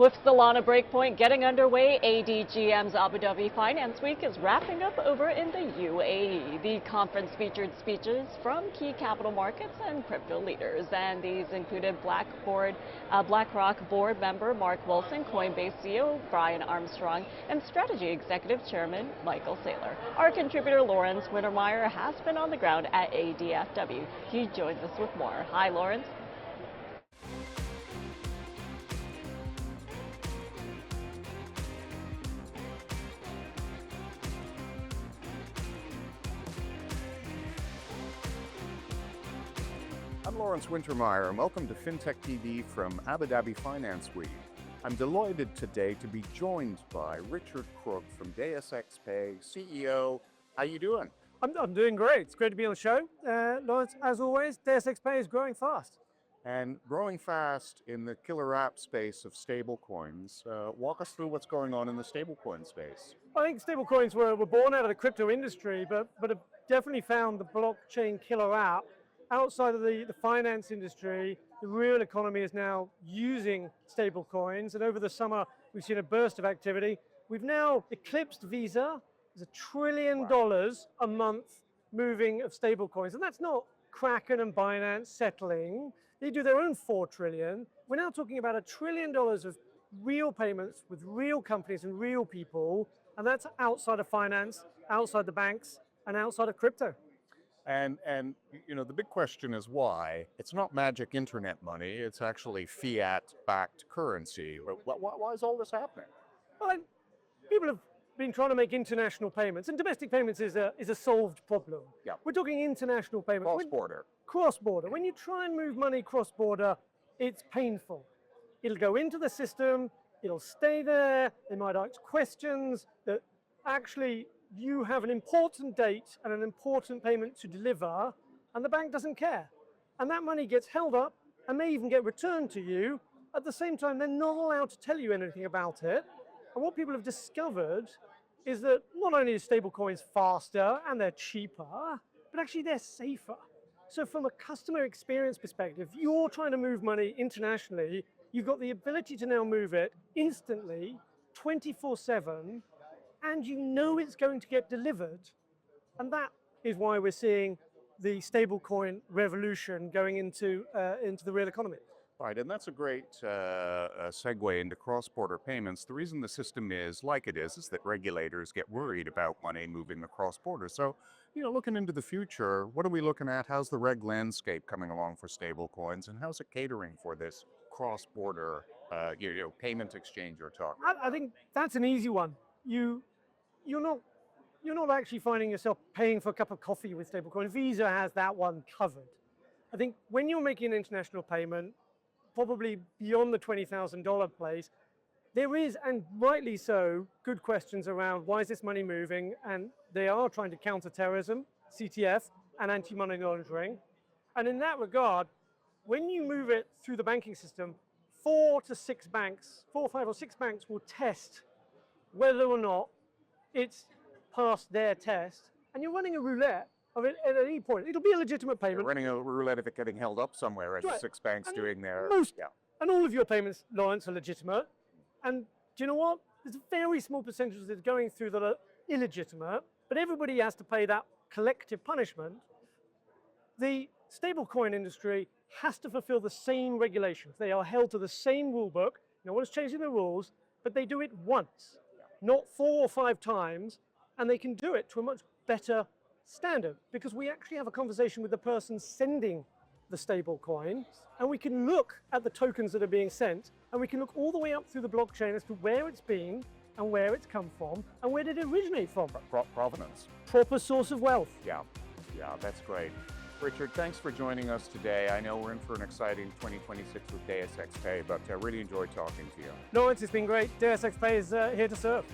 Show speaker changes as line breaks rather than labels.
With Solana Breakpoint getting underway, ADGM's Abu Dhabi Finance Week is wrapping up over in the UAE. The conference featured speeches from key capital markets and crypto leaders, and these included BlackRock board member Mark Wilson, Coinbase CEO Brian Armstrong, and Strategy Executive Chairman Michael Saylor. Our contributor Lawrence Wintermeyer has been on the ground at ADFW. He joins us with more. Hi, Lawrence.
I'm Lawrence Wintermeyer, and welcome to FinTech TV from Abu Dhabi Finance Week. I'm delighted today to be joined by Richard Crook from Deus X Pay, CEO. How you doing?
I'm doing great. It's great to be on the show. Lawrence, as always, Deus X Pay is growing fast.
And growing fast in the killer app space of stablecoins. Walk us through what's going on in the stablecoin space.
I think stablecoins were born out of the crypto industry, but have definitely found the blockchain killer app. Outside of the finance industry, the real economy is now using stablecoins, and over the summer we've seen a burst of activity. We've now eclipsed Visa. There's $1 trillion a month moving of stablecoins, and that's not Kraken and Binance settling. They do their own $4 trillion. We're now talking about $1 trillion of real payments with real companies and real people, and that's outside of finance, outside the banks, and outside of crypto.
And you know, the big question is why. It's not magic internet money, it's actually fiat-backed currency. Why is all this happening?
Well, people have been trying to make international payments, and domestic payments is a solved problem.
Yeah.
We're talking international payments.
Cross-border.
Cross-border. When you try and move money cross-border, it's painful. It'll go into the system, it'll stay there, they might ask questions that actually you have an important date and an important payment to deliver, and the bank doesn't care. And that money gets held up and may even get returned to you. At the same time, they're not allowed to tell you anything about it. And what people have discovered is that not only is stablecoins faster and they're cheaper, but actually they're safer. So from a customer experience perspective, if you're trying to move money internationally, you've got the ability to now move it instantly, 24/7, and you know it's going to get delivered. And that is why we're seeing the stablecoin revolution going into the real economy.
Right, and that's a great segue into cross-border payments. The reason the system is like it is that regulators get worried about money moving across borders. So, you know, looking into the future, what are we looking at? How's the reg landscape coming along for stablecoins, and how's it catering for this cross-border payment exchange you're talking about?
I think that's an easy one. You're not actually finding yourself paying for a cup of coffee with stablecoin. Visa has that one covered. I think when you're making an international payment, probably beyond the $20,000 place, there is, and rightly so, good questions around why is this money moving, and they are trying to counter terrorism, CTF, and anti-money laundering. And in that regard, when you move it through the banking system, 4 to 6 banks, 4, 5, or 6 banks will test whether or not it's passed their test, and you're running a roulette of it at any point. It'll be a legitimate payment.
You're running a roulette of it getting held up somewhere as
Right.
6 banks
And
doing their...
And all of your payments, Lawrence, are legitimate. And do you know what? There's a very small percentage that's going through that are illegitimate, but everybody has to pay that collective punishment. The stablecoin industry has to fulfill the same regulations. They are held to the same rule book. No one's changing the rules, but they do it once, not 4 or 5 times, and they can do it to a much better standard, because we actually have a conversation with the person sending the stable coin, and we can look at the tokens that are being sent, and we can look all the way up through the blockchain as to where it's been and where it's come from and where did it originate from.
Provenance.
Proper source of wealth.
Yeah, that's great. Richard, thanks for joining us today. I know we're in for an exciting 2026 with Deus X Pay, but I really enjoyed talking to you.
Lawrence, it's been great. Deus X Pay is here to serve.